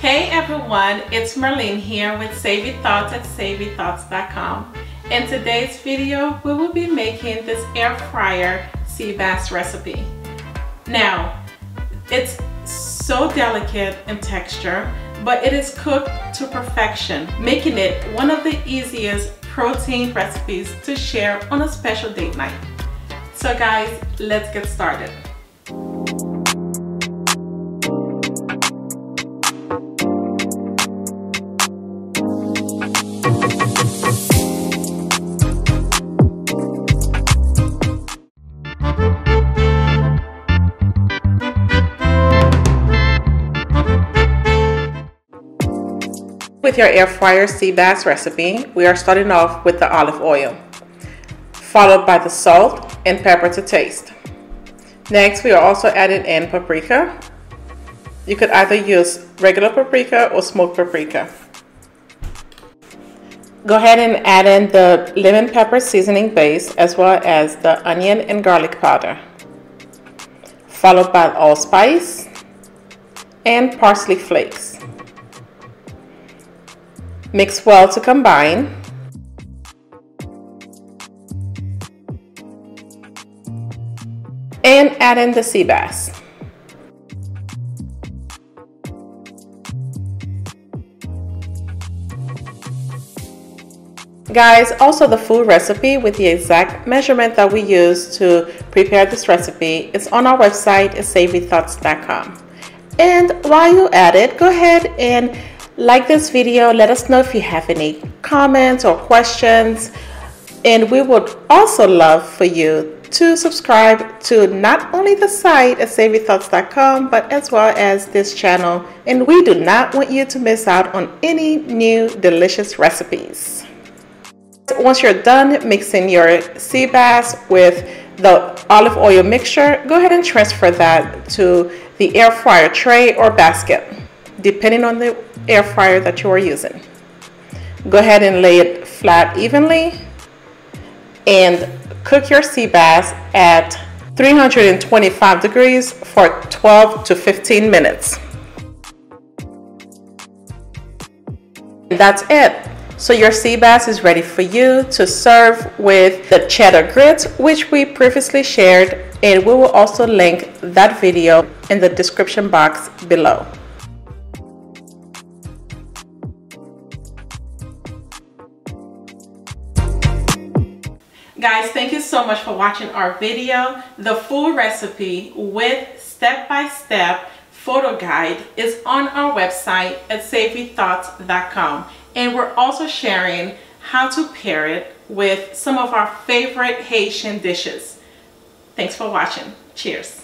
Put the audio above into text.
Hey everyone, it's Marlene here with Savory Thoughts at savorythoughts.com. In today's video, we will be making this air fryer sea bass recipe. Now, it's so delicate in texture, but it is cooked to perfection, making it one of the easiest protein recipes to share on a special date night. So guys, let's get started. With your air fryer sea bass recipe, we are starting off with the olive oil, followed by the salt and pepper to taste. Next, we are also adding in paprika. You could either use regular paprika or smoked paprika. Go ahead and add in the lemon pepper seasoning base as well as the onion and garlic powder, followed by allspice and parsley flakes. Mix well to combine. And add in the sea bass. Guys, also the full recipe with the exact measurement that we use to prepare this recipe is on our website at savorythoughts.com. And while you're at it, go ahead and like this video. Let us know if you have any comments or questions, and we would also love for you to subscribe to not only the site at savorythoughts.com but as well as this channel, and we do not want you to miss out on any new delicious recipes. Once you're done mixing your sea bass with the olive oil mixture, go ahead and transfer that to the air fryer tray or basket, depending on the air fryer that you are using. Go ahead and lay it flat evenly and cook your sea bass at 325 degrees for 12 to 15 minutes. And that's it. So your sea bass is ready for you to serve with the cheddar grits, which we previously shared, and we will also link that video in the description box below. Guys, thank you so much for watching our video. The full recipe with step-by-step photo guide is on our website at savorythoughts.com, and we're also sharing how to pair it with some of our favorite Haitian dishes. Thanks for watching. Cheers.